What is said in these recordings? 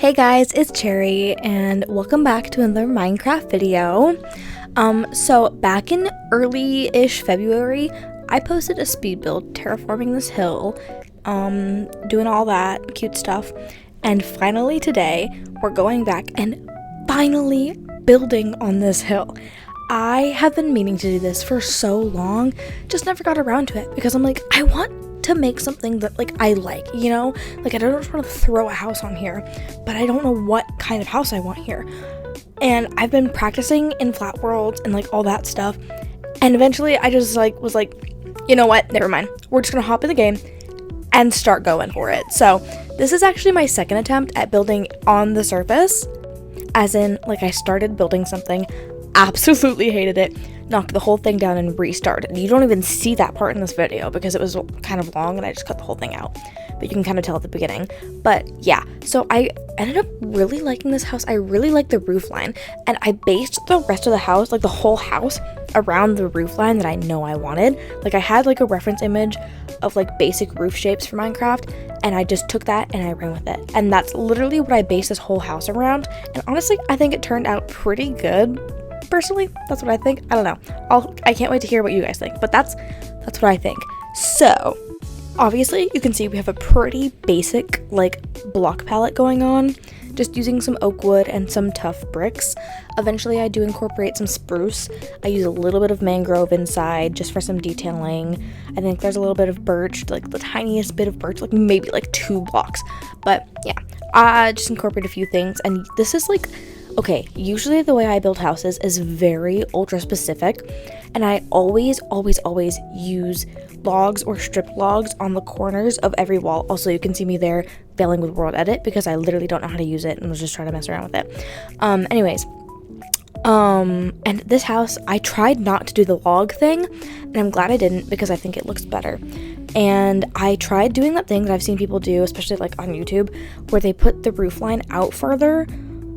Hey guys, it's Cherry and welcome back to another Minecraft video. So back in early-ish February, I posted a speed build terraforming this hill, doing all that cute stuff, and finally today we're going back and finally building on this hill. I have been meaning to do this for so long, just never got around to it because I'm like, I want to make something that I like, you know, like I don't just want to throw a house on here, but I don't know what kind of house I want here. And I've been practicing in flat worlds and all that stuff, and eventually I just was like, you know what, never mind, we're just gonna hop in the game and start going for it. So this is actually my second attempt at building on the surface, as in I started building something, absolutely hated it, knocked the whole thing down and restarted. You don't even see that part in this video because it was kind of long and I just cut the whole thing out, but you can kind of tell at the beginning. But yeah, so I ended up really liking this house. I really like the roof line, and I based the rest of the house, the whole house, around the roof line that I know I wanted. I had a reference image of basic roof shapes for Minecraft, and I just took that and I ran with it, and that's literally what I based this whole house around. And honestly, I think it turned out pretty good. Personally, that's what I think. I don't know. I can't wait to hear what you guys think, but that's what I think. So, obviously, you can see we have a pretty basic, block palette going on, just using some oak wood and some tough bricks. Eventually, I do incorporate some spruce. I use a little bit of mangrove inside just for some detailing. I think there's a little bit of birch, the tiniest bit of birch, maybe 2 blocks. But yeah, I just incorporate a few things, and this is okay, usually the way I build houses is very ultra specific, and I always use logs or strip logs on the corners of every wall. Also, you can see me there failing with world edit because I literally don't know how to use it and was just trying to mess around with it. And this house, I tried not to do the log thing, and I'm glad I didn't because I think it looks better. And I tried doing that thing that I've seen people do, especially on YouTube, where they put the roof line out further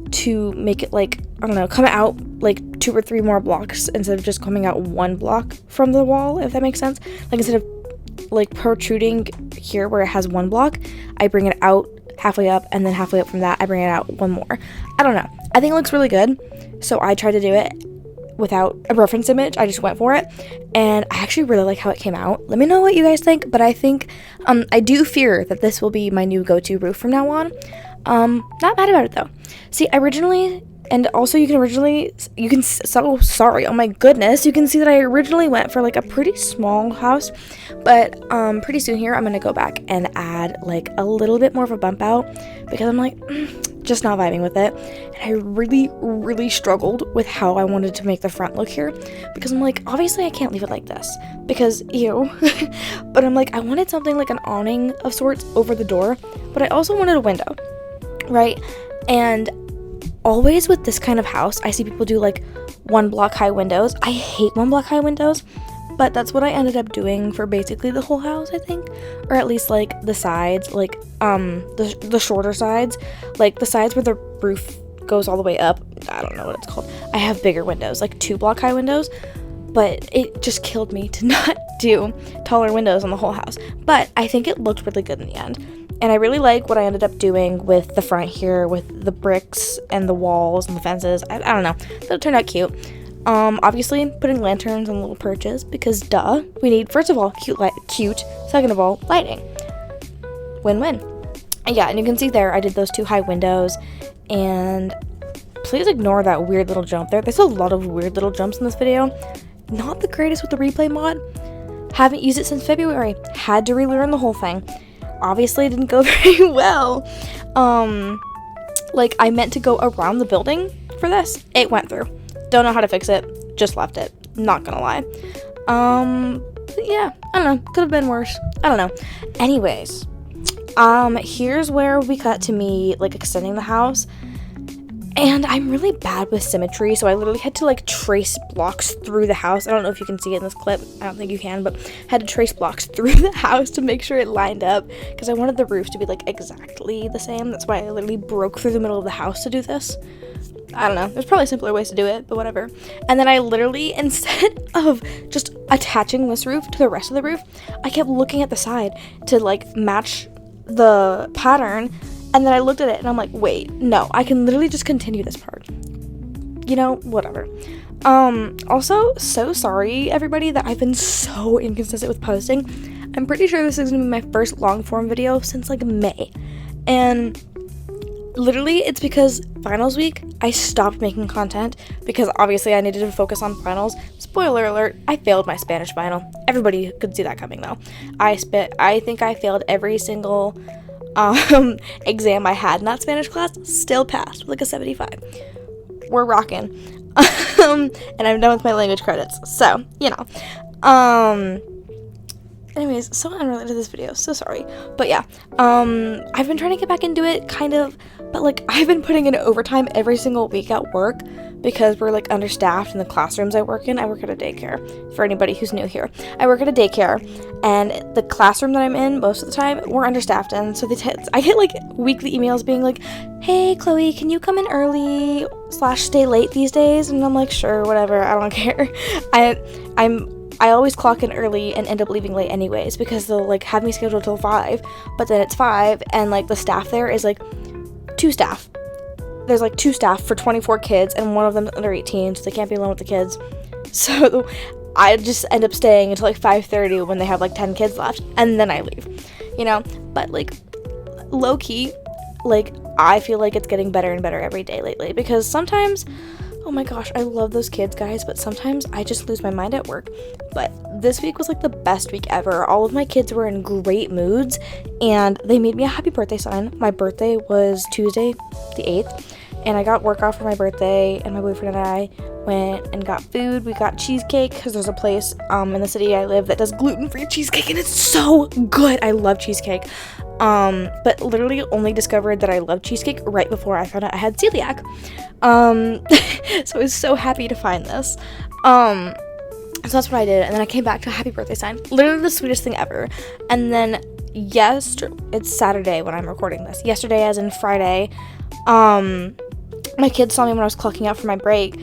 to make it I don't know, come out 2 or 3 more blocks instead of just coming out 1 block from the wall, if that makes sense. Instead of protruding here where it has 1 block, I bring it out halfway up, and then halfway up from that I bring it out 1 more. I don't know, I think it looks really good, so I tried to do it without a reference image. I just went for it, and I actually really like how it came out. Let me know what you guys think, but I think I do fear that this will be my new go-to roof from now on. Not mad about it though. See, so sorry, oh my goodness, you can see that I originally went for a pretty small house, but pretty soon here I'm gonna go back and add a little bit more of a bump out because I'm just not vibing with it. And I really struggled with how I wanted to make the front look here because I'm obviously I can't leave it like this because ew. But I'm I wanted something an awning of sorts over the door, but I also wanted a window, right? And always with this kind of house, I see people do 1 block high windows. I hate 1 block high windows, but that's what I ended up doing for basically the whole house, I think, or at least the sides, the shorter sides, the sides where the roof goes all the way up. I don't know what it's called. I have bigger windows, 2 block high windows, but it just killed me to not do taller windows on the whole house. But I think it looked really good in the end. And I really like what I ended up doing with the front here, with the bricks and the walls and the fences. I don't know, that turned out cute. Obviously putting lanterns on little perches because duh, we need, first of all, cute, second of all, lighting. Win-win. Yeah, and you can see there I did those 2 high windows, and please ignore that weird little jump there. There's a lot of weird little jumps in this video. Not the greatest with the replay mod. Haven't used it since February. Had to relearn the whole thing. Obviously it didn't go very well. I meant to go around the building for this. It went through. Don't know how to fix it. Just left it. Not gonna lie. Yeah, I don't know. Could have been worse. I don't know. Anyways, here's where we cut to me extending the house. And I'm really bad with symmetry, so I literally had to trace blocks through the house. I don't know if you can see it in this clip. I don't think you can, but had to trace blocks through the house to make sure it lined up because I wanted the roofs to be exactly the same. That's why I literally broke through the middle of the house to do this. I don't know. There's probably simpler ways to do it, but whatever. And then I literally, instead of just attaching this roof to the rest of the roof, I kept looking at the side to match the pattern And then I looked at it and I'm like, wait, no, I can literally just continue this part. You know, whatever. Also, so sorry, everybody, that I've been so inconsistent with posting. I'm pretty sure this is gonna be my first long form video since like May. And literally, it's because finals week, I stopped making content because obviously I needed to focus on finals. Spoiler alert, I failed my Spanish final. Everybody could see that coming though. I think I failed every single exam I had in that Spanish class, still passed with like a 75. We're rocking. And I'm done with my language credits, so, you know. Anyways, so unrelated to this video, so sorry. But yeah, I've been trying to get back into it, kind of, but like, I've been putting in overtime every single week at work because we're like understaffed in the classrooms I work in. I work at a daycare, for anybody who's new here. I work at a daycare, and the classroom that I'm in most of the time, we're understaffed in, so I get like weekly emails being like, hey, Chloe, can you come in early / stay late these days? And I'm like, sure, whatever, I don't care. I always clock in early and end up leaving late anyways because they'll like have me scheduled till 5, but then it's 5 and like the staff there is like 2 staff. There's like 2 staff for 24 kids and one of them's under 18, so they can't be alone with the kids. So I just end up staying until like 5:30 when they have like 10 kids left, and then I leave, you know. But like low key, like I feel like it's getting better and better every day lately because sometimes, oh my gosh, I love those kids, guys, but sometimes I just lose my mind at work. But this week was like the best week ever. All of my kids were in great moods, and they made me a happy birthday sign. My birthday was Tuesday, the 8th, and I got work off for my birthday, and my boyfriend and I went and got food. We got cheesecake because there's a place in the city I live that does gluten-free cheesecake, and it's so good. I love cheesecake. But literally only discovered that I love cheesecake right before I found out I had celiac. So I was so happy to find this. So that's what I did, and then I came back to a happy birthday sign. Literally the sweetest thing ever. And then it's Saturday when I'm recording this. Yesterday, as in Friday, my kids saw me when I was clocking out for my break,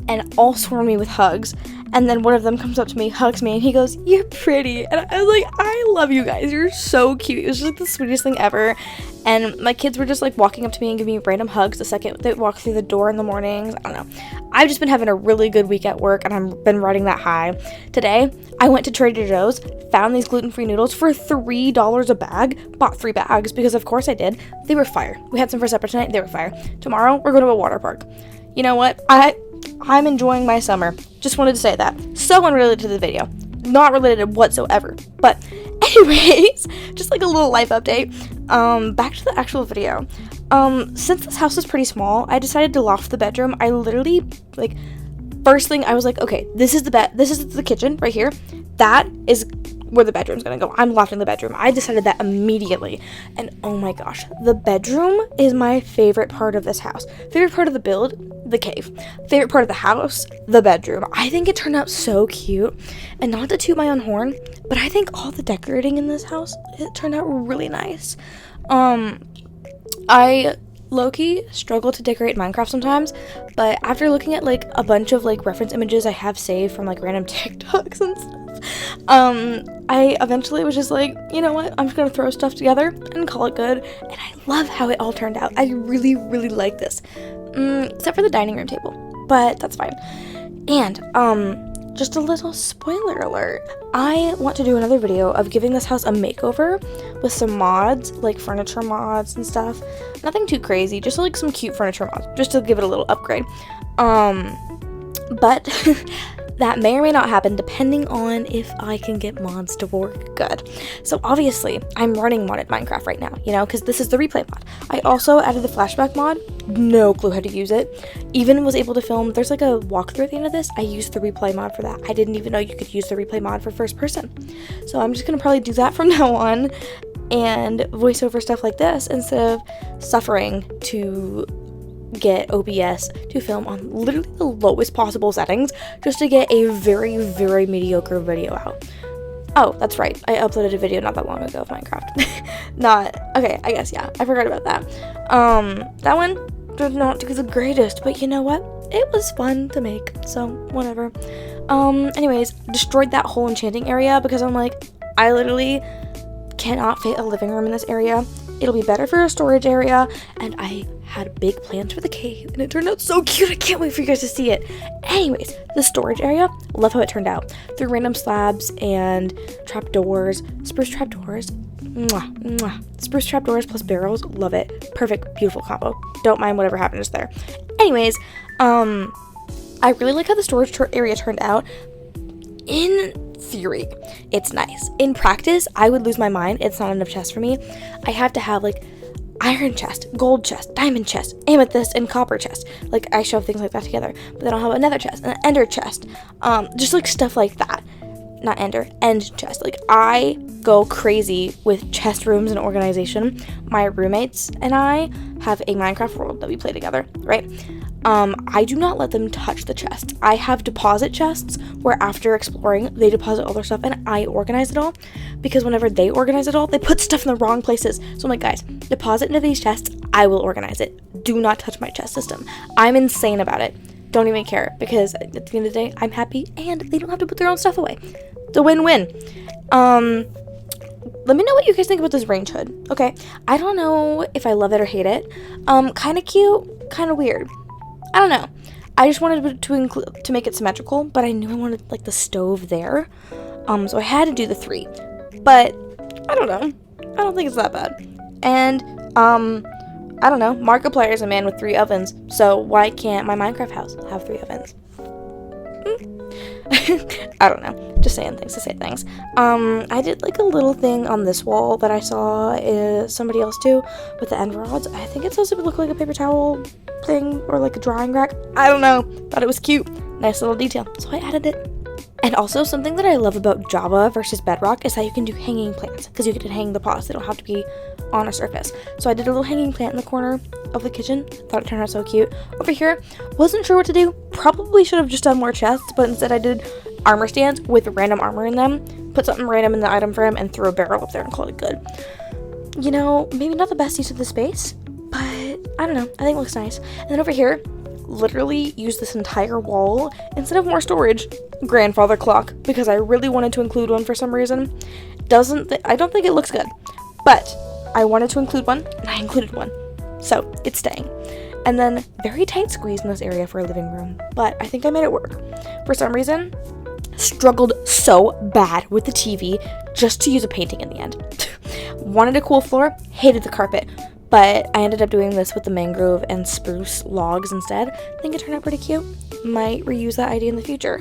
and all swarmed me with hugs. And then one of them comes up to me, hugs me, and he goes, "You're pretty." And I was like, "I love you guys. You're so cute." It was just like the sweetest thing ever. And my kids were just like walking up to me and giving me random hugs the second they walk through the door in the mornings. I don't know. I've just been having a really good week at work, and I've been riding that high. Today, I went to Trader Joe's, found these gluten-free noodles for $3 a bag, bought 3 bags because of course I did. They were fire. We had some for supper tonight. They were fire. Tomorrow, we're going to a water park. You know what? I'm enjoying my summer. Just wanted to say that. So unrelated to the video. Not related whatsoever. But anyways, just like a little life update. Back to the actual video. Since this house is pretty small, I decided to loft the bedroom. I literally, like, first thing I was like, okay, this is the kitchen right here. That is where the bedroom's gonna go. I'm lofting the bedroom. I decided that immediately. And oh my gosh, the bedroom is my favorite part of this house. Favorite part of the build, the cave. Favorite part of the house, the bedroom. I think it turned out so cute. And not to toot my own horn, but I think all the decorating in this house, it turned out really nice. I low-key struggle to decorate Minecraft sometimes, but after looking at like a bunch of like reference images I have saved from like random TikToks and stuff, I eventually was just like, you know what, I'm just gonna throw stuff together and call it good. And I love how it all turned out. I really like this, except for the dining room table, but that's fine. And just a little spoiler alert, I want to do another video of giving this house a makeover with some mods, like furniture mods and stuff. Nothing too crazy, just like some cute furniture mods, just to give it a little upgrade. But that may or may not happen depending on if I can get mods to work good. So obviously, I'm running modded Minecraft right now, you know, because this is the replay mod. I also added the flashback mod, no clue how to use it. Even was able to film, there's like a walkthrough at the end of this. I used the replay mod for that. I didn't even know you could use the replay mod for first person. So I'm just gonna probably do that from now on and voice over stuff like this instead of suffering to get OBS to film on literally the lowest possible settings just to get a very mediocre video out. Oh, that's right, I uploaded a video not that long ago of Minecraft. Okay, I guess, yeah, I forgot about that. That one did not do the greatest, but you know what, it was fun to make, so whatever. Anyways, destroyed that whole enchanting area because I'm like, I literally cannot fit a living room in this area. It'll be better for a storage area, and I had big plans for the cave, and it turned out so cute. I can't wait for you guys to see it. Anyways, the storage area, love how it turned out. Through random slabs and trapdoors, spruce trapdoors. Mwah, mwah. Spruce trapdoors plus barrels, love it. Perfect, beautiful combo. Don't mind whatever happens there. Anyways, I really like how the storage area turned out. In theory, it's nice. In practice, I would lose my mind. It's not enough chests for me. I have to have like iron chest, gold chest, diamond chest, amethyst, and copper chest. Like, I shove things like that together. But then I'll have another chest, an ender chest. Just like stuff like that. Not ender, end chest. Like, I go crazy with chest rooms and organization. My roommates and I have a Minecraft world that we play together, right? I do not let them touch the chests. I have deposit chests where after exploring, they deposit all their stuff and I organize it all, because whenever they organize it all, they put stuff in the wrong places. So I'm like, guys, deposit into these chests, I will organize it. Do not touch my chest system. I'm insane about it. Don't even care, because at the end of the day, I'm happy and they don't have to put their own stuff away. It's a win-win. Let me know what you guys think about this range hood. Okay, I don't know if I love it or hate it. Kind of cute, kind of weird. I don't know. I just wanted to make it symmetrical, but I knew I wanted like the stove there. So I had to do the 3. But I don't know. I don't think it's that bad. And I don't know. Markiplier is a man with 3 ovens, so why can't my Minecraft house have 3 ovens? I don't know. Just saying things to say things. I did like a little thing on this wall that I saw somebody else do with the end rods. I think it's supposed to look like a paper towel thing or like a drying rack. I don't know. Thought it was cute. Nice little detail. So I added it. And also, something that I love about Java versus Bedrock is that you can do hanging plants, because you get to hang the pots. They don't have to be on a surface. So I did a little hanging plant in the corner of the kitchen. Thought it turned out so cute. Over here, wasn't sure what to do. Probably should have just done more chests, but instead I did armor stands with random armor in them. Put something random in the item frame and threw a barrel up there and called it good. You know, maybe not the best use of the space, but I don't know. I think it looks nice. And then over here, literally use this entire wall instead of more storage, grandfather clock, because I really wanted to include one for some reason. I don't think it looks good, but I wanted to include one and I included one, so it's staying. And then very tight squeeze in this area for a living room, but I think I made it work. For some reason, struggled so bad with the TV just to use a painting in the end. Wanted a cool floor, hated the carpet. But I ended up doing this with the mangrove and spruce logs instead. I think it turned out pretty cute. Might reuse that idea in the future.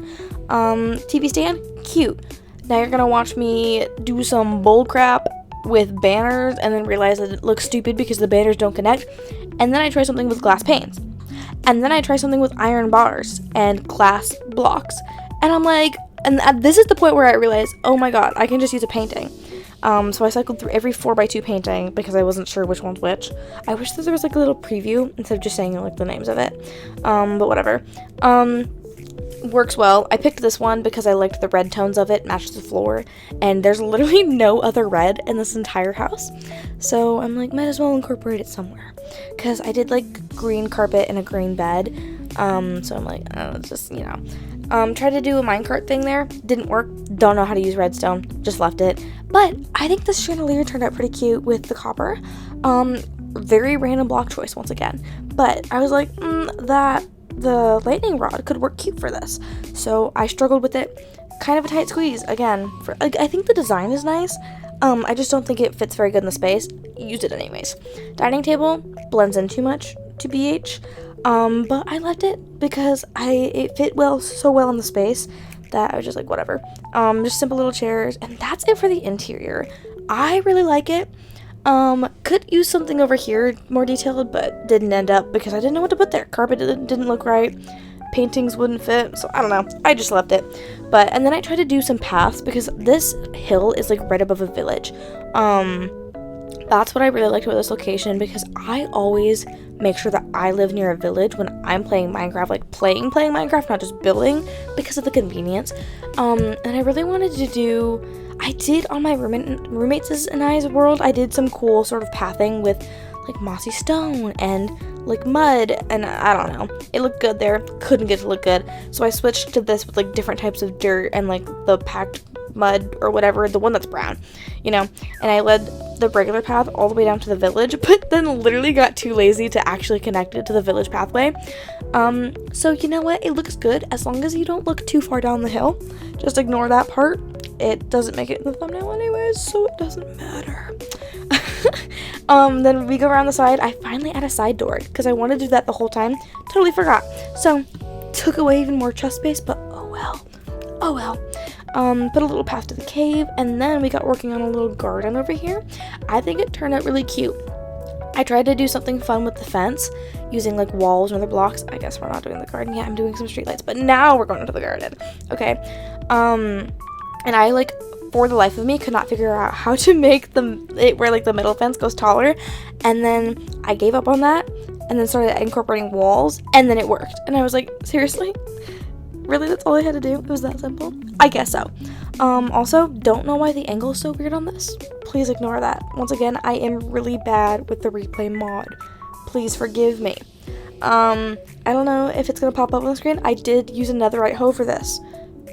TV stand, cute. Now you're gonna watch me do some bull crap with banners and then realize that it looks stupid because the banners don't connect. And then I try something with glass panes. And then I try something with iron bars and glass blocks. And I'm like, and this is the point where I realized, oh my god, I can just use a painting. So I cycled through every 4x2 painting because I wasn't sure which one's which. I wish that there was like a little preview instead of just saying like the names of it. But whatever. Works well. I picked this one because I liked the red tones of it, matches the floor, and there's literally no other red in this entire house. So I'm like, might as well incorporate it somewhere. Because I did like green carpet and a green bed. So I'm like, oh, just, you know. Tried to do a minecart thing there. Didn't work. Don't know how to use redstone. Just left it. But I think this chandelier turned out pretty cute with the copper. Very random block choice once again. But I was like, that the lightning rod could work cute for this. So I struggled with it. Kind of a tight squeeze again. I think the design is nice. I just don't think it fits very good in the space. Used it anyways. Dining table blends in too much to BH. But I left it because it fit so well in the space that I was just like, whatever. Just simple little chairs, and that's it for the interior. I really like it. Could use something over here more detailed, but didn't end up because I didn't know what to put there. Carpet didn't look right. Paintings wouldn't fit, so I don't know. I just left it. And then I tried to do some paths because this hill is like right above a village. That's what I really liked about this location, because I always make sure that I live near a village when I'm playing Minecraft, like playing Minecraft, not just building, because of the convenience. And I really wanted to I did on my roommates and I's world, I did some cool sort of pathing with like mossy stone and like mud, and I don't know. It looked good there. Couldn't get to look good. So I switched to this with like different types of dirt and like the packed mud or whatever, the one that's brown, you know, and I led the regular path all the way down to the village, but then literally got too lazy to actually connect it to the village pathway. So you know what, it looks good as long as you don't look too far down the hill. Just ignore that part. It doesn't make it in the thumbnail anyways, so it doesn't matter. Then we go around the side. I finally add a side door because I wanted to do that the whole time. Totally forgot. So took away even more chest space, but oh well. Put a little path to the cave, and then we got working on a little garden over here. I think it turned out really cute. I tried to do something fun with the fence using like walls and other blocks. I guess we're not doing the garden yet. I'm doing some streetlights, but now we're going into the garden. Okay. And I like, for the life of me, could not figure out how to make it where like the middle fence goes taller, and then I gave up on that and then started incorporating walls, and then it worked. And I was like, seriously? Really, that's all I had to do? It was that simple? I guess so. Also, don't know why the angle is so weird on this. Please ignore that. Once again, I am really bad with the replay mod. Please forgive me. I don't know if it's gonna pop up on the screen. I did use a netherite hoe for this.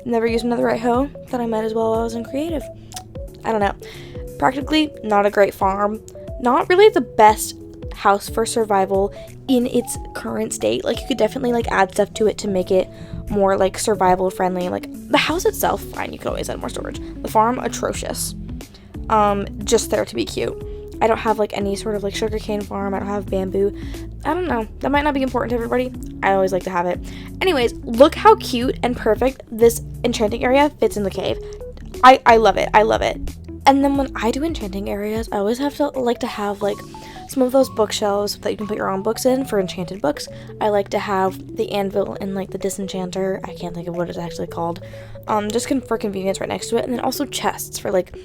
Never used another right hoe. Thought I might as well while I was in creative. I don't know. Practically not a great farm. Not really the best house for survival in its current state. Like, you could definitely like add stuff to it to make it more like survival friendly. Like, the house itself, fine, you could always add more storage. The farm, atrocious. Just there to be cute. I don't have like any sort of like sugarcane farm. I don't have bamboo. I don't know. That might not be important to everybody. I always like to have it. Anyways, look how cute and perfect this enchanting area fits in the cave. I love it. I love it. And then when I do enchanting areas, I always have to have like some of those bookshelves that you can put your own books in for enchanted books. I like to have the anvil and like the disenchanter. I can't think of what it's actually called. Just for convenience right next to it. And then also chests for like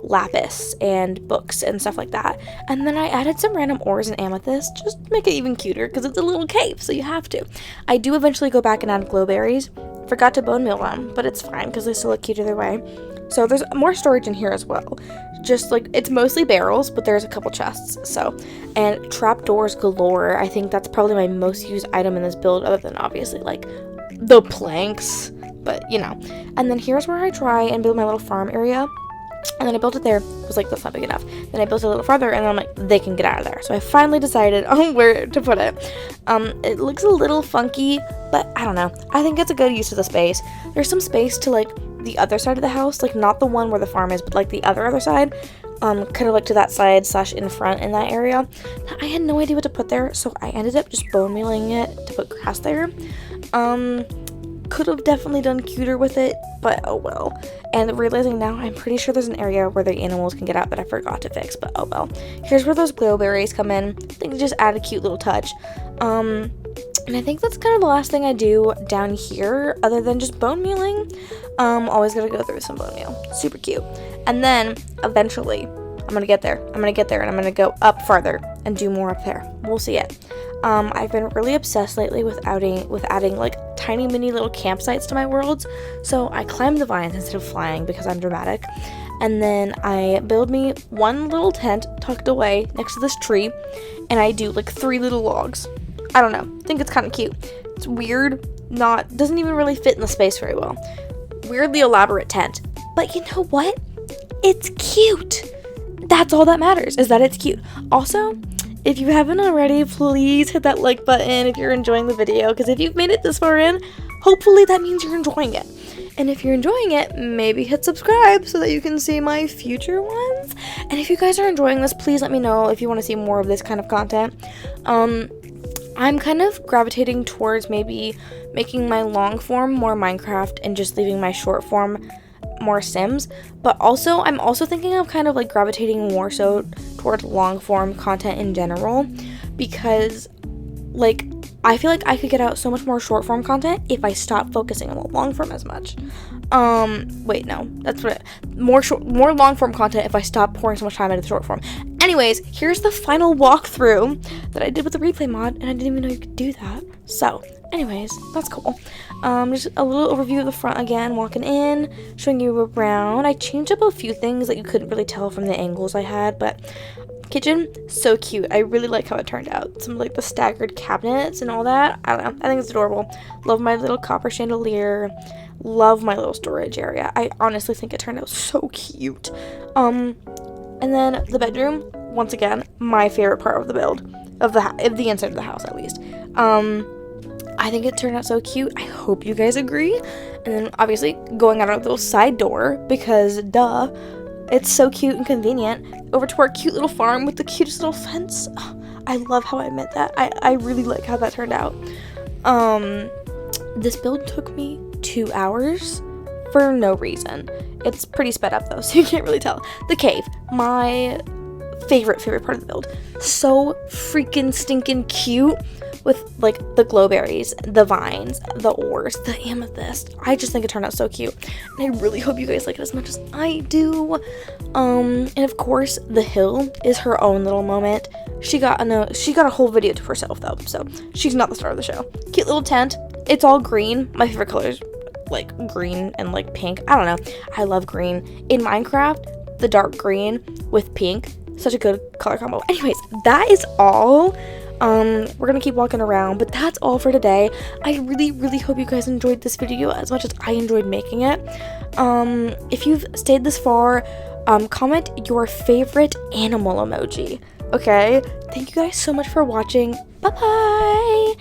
lapis and books and stuff like that. And then I added some random ores and amethyst just to make it even cuter because it's a little cave, so you have to. I do eventually go back and add glowberries. Forgot to bone meal them, but it's fine because they still look cute either way. So there's more storage in here as well. Just like, it's mostly barrels, but there's a couple chests. So, and trapdoors galore. I think that's probably my most used item in this build, other than obviously like the planks, but you know. And then here's where I try and build my little farm area. And then I built it there. I was like, that's not big enough. Then I built it a little farther, and then I'm like, they can get out of there. So I finally decided on where to put it. It looks a little funky, but I don't know. I think it's a good use of the space. There's some space to like the other side of the house, like not the one where the farm is, but like the other side. Kind of like to that side / in front in that area. I had no idea what to put there, so I ended up just bone mealing it to put grass there. Could have definitely done cuter with it, but oh well. And realizing now, I'm pretty sure there's an area where the animals can get out that I forgot to fix, but oh well. Here's where those glowberries come in. I think just add a cute little touch. And I think that's kind of the last thing I do down here, other than just bone mealing. Always gotta go through some bone meal. Super cute. And then, eventually, I'm gonna get there, and I'm gonna go up farther and do more up there. We'll see it. I've been really obsessed lately with adding like tiny mini little campsites to my worlds. So I climb the vines instead of flying because I'm dramatic. And then I build me one little tent tucked away next to this tree, and I do like 3 little logs. I don't know. I think it's kind of cute. It's weird. Doesn't even really fit in the space very well. Weirdly elaborate tent. But you know what? It's cute. That's all that matters, is that it's cute. Also, if you haven't already, please hit that like button if you're enjoying the video, because if you've made it this far in, hopefully that means you're enjoying it. And if you're enjoying it, maybe hit subscribe so that you can see my future ones. And if you guys are enjoying this, please let me know if you want to see more of this kind of content. I'm kind of gravitating towards maybe making my long form more Minecraft and just leaving my short form more Sims, but also I'm also thinking of kind of like gravitating more so towards long form content in general, because like I feel like I could get out so much more short form content if I stop focusing on the long form as much. Wait, no, that's what more long form content if I stop pouring so much time into the short form. Anyways, here's the final walkthrough that I did with the replay mod, and I didn't even know you could do that. So, anyways, that's cool. Just a little overview of the front again, walking in, showing you around. I changed up a few things that you couldn't really tell from the angles I had, but kitchen, so cute. I really like how it turned out. Some like the staggered cabinets and all that. I don't know. I think it's adorable. Love my little copper chandelier. Love my little storage area. I honestly think it turned out so cute. And then the bedroom, once again, my favorite part of the build, of the inside of the house at least. I think it turned out so cute. I hope you guys agree. And then obviously going out our little side door, because duh, it's so cute and convenient, over to our cute little farm with the cutest little fence. Oh, I love how I meant that. I really like how that turned out. This build took me 2 hours for no reason. It's pretty sped up though, so you can't really tell. The cave, my favorite part of the build. So freaking stinking cute, with like the glowberries, the vines, the ores, the amethyst. I just think it turned out so cute, and I really hope you guys like it as much as I do. And of course the hill is her own little moment. She got a whole video to herself though, so she's not the star of the show. Cute little tent. It's all green. My favorite colors, like green and like pink. I don't know, I love green. In Minecraft, the dark green with pink, such a good color combo. Anyways, that is all. We're gonna keep walking around, but that's all for today. I really hope you guys enjoyed this video as much as I enjoyed making it. If you've stayed this far, comment your favorite animal emoji. Okay, thank you guys so much for watching. Bye bye.